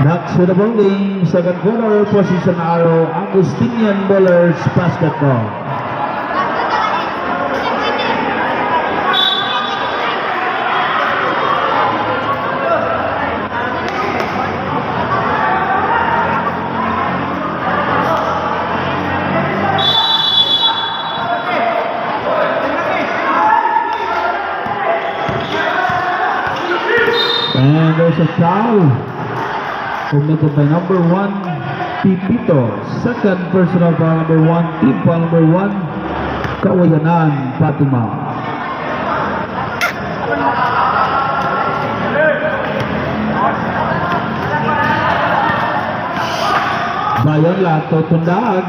Next to the bowling, second quarter, position arrow, Agustinian Bowlers Basketball. And there's a foul committed by number 1, Pipito. Second personal foul, number 1, team foul number 1, Kawayanan, Fatima. Bayola to Tundaan.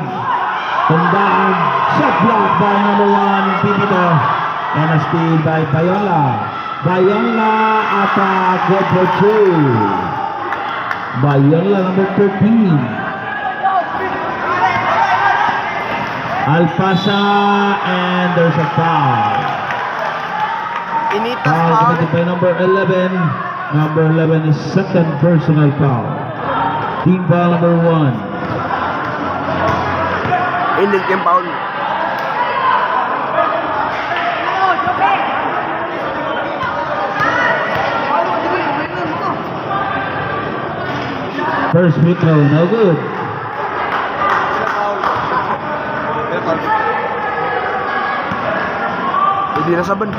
Tundaan, shot block by number 1, Pipito. And a steal by Bayola. Bayola attack, good for 2. Bayola number 13. Alpasa, and there's a foul. Foul committed by number 11. Number 11 is second personal foul. Team foul number 1. Init yung foul. First free throw, no good. Hindi na saban.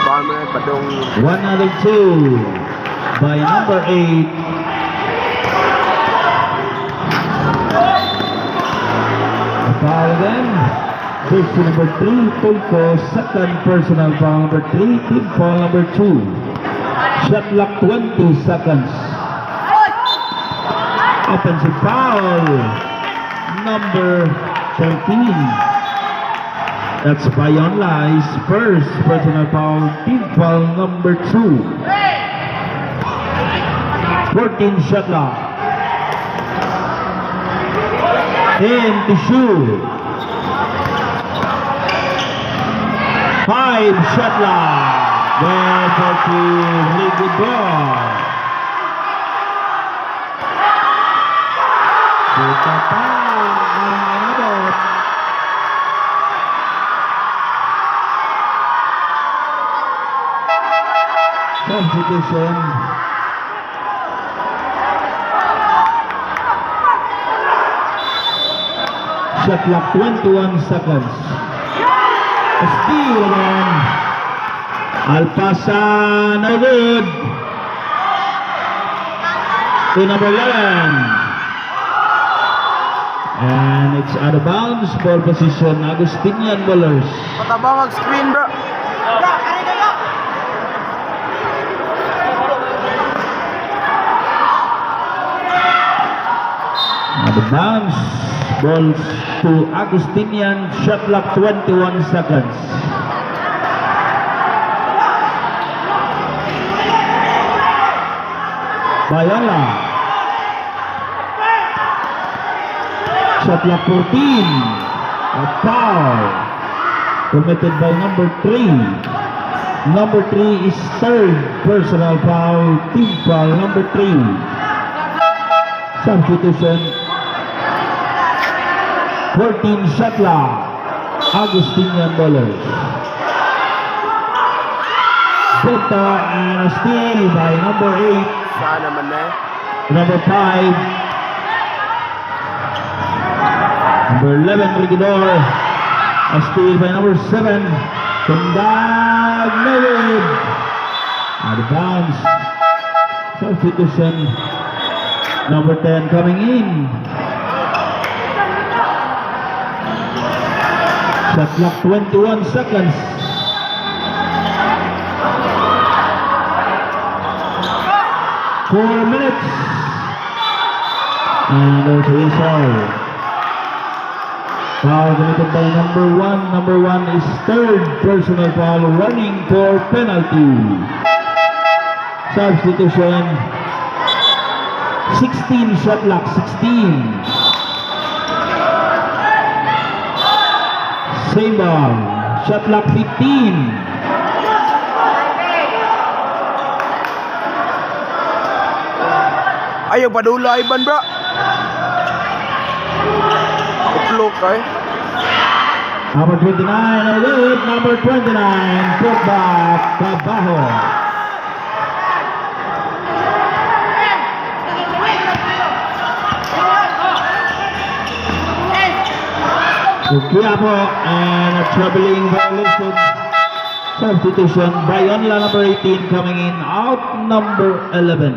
Baka mga padong... 102 by number 8. A foul again. First to number 3, Tulfo. Second personal foul number 3, team foul number 2. Shot clock 20 seconds. Offensive foul. Number 13. That's Bayola. His first personal foul. Team foul number 2. 14 shot clock. And to shoot. 5 shot clock. There for 2, really good ball. Kita pa ang inabot. Substitution. Shot clock 21 seconds. Steal again. Alpasa, no good. To number 11. And it's out of bounds. Ball position, Agustinian Bowlers. Patabang mag-screen, bro. Out of bounds. Ball to Agustinian. Shot clock 21 seconds. Bayola. Shot clock 14. A foul committed by number 3. Number 3 is third personal foul. Team foul number 3. Substitution. 14 shot clock. Agustinian Bowlers. Punta and a steal by number 8. Saan naman na eh? Number 5. Number 11, Rigidor. A steal by number 7. Tundag, no good. Out of bounds. Substitution. Number 10 coming in. Shot clock 21 seconds. Four minutes. And there's a whistle. Foul committed by number 1. Number 1 is third personal foul, running for penalty. Substitution. 16 shot clock, 16. Same ball. Shot clock 15. Ayaw padula Iban bro. Uplok eh. Number 29, no good. Number 29, put back, Trabajo. Quiapo and a troubling violation. Substitution by Onla number 18 coming in out number 11.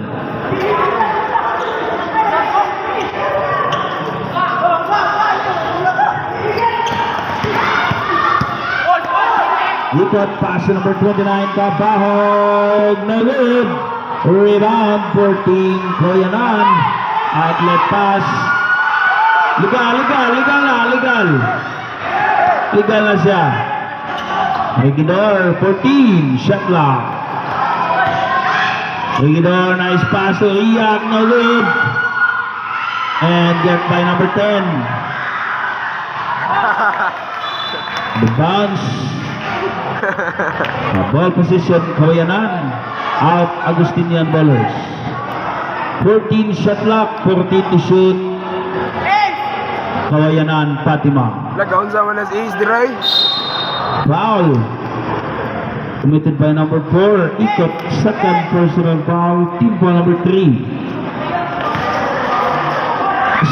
Ikot pass to number 29 Trabajo. No good. Rebound 14 Koyanan. Outlet pass. Legal na siya. Regidor, 14, shot clock. Regidor, nice pass to Iyak, no good. And get by number 10. The bounce. Ball position, Kawayanan. Out, Agustinian Ballers. 14 shot clock, 14 to shoot. Kawayanan, Fatima. Lagaon sa manas is diray. Foul. Committed by number 4. Ikot, second personal foul. Team foul number 3.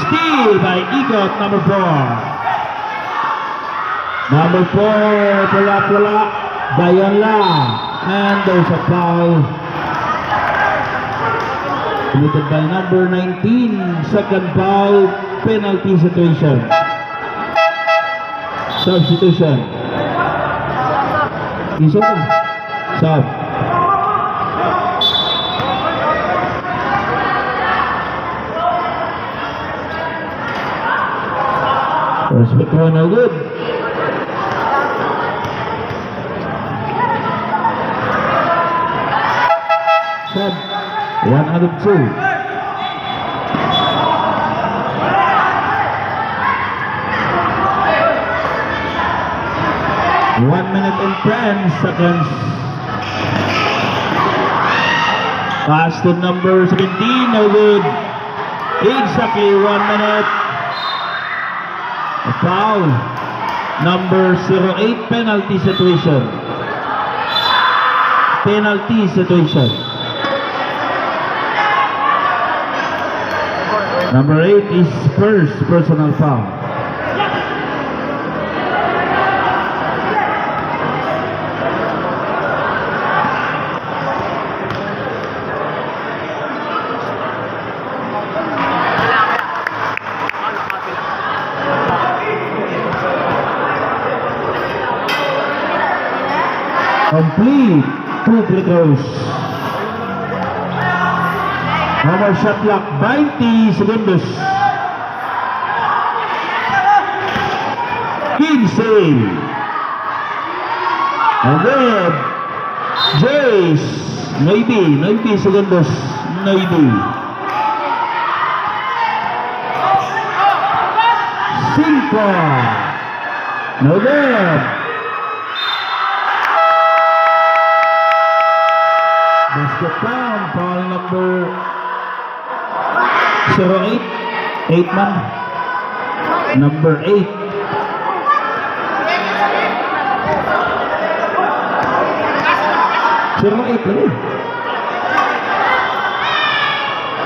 Steal by Ikot, number 4. Number 4, pula by Onla. And there's a foul. Committed by number 19. Second foul. Penalty situation. Substitution. Sub. First pick one, no good. Sub. 1 out of 2. One minute and 10 seconds. Pass to number 17, no good. Exactly 1 minute. A foul. Number 08, penalty situation. Penalty situation. Number 8 is first personal foul. Complete 2 free throws. Number shot clock 20 segundos. 15. Agad. Jace. Maybe segundos. Maybe. 5. No good. Basket down, foul number 08, 8 man, number 8. Zero 8 lagi.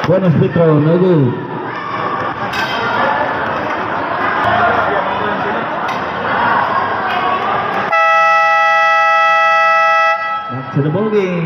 Bonus free throw, no good. Back to the ball game.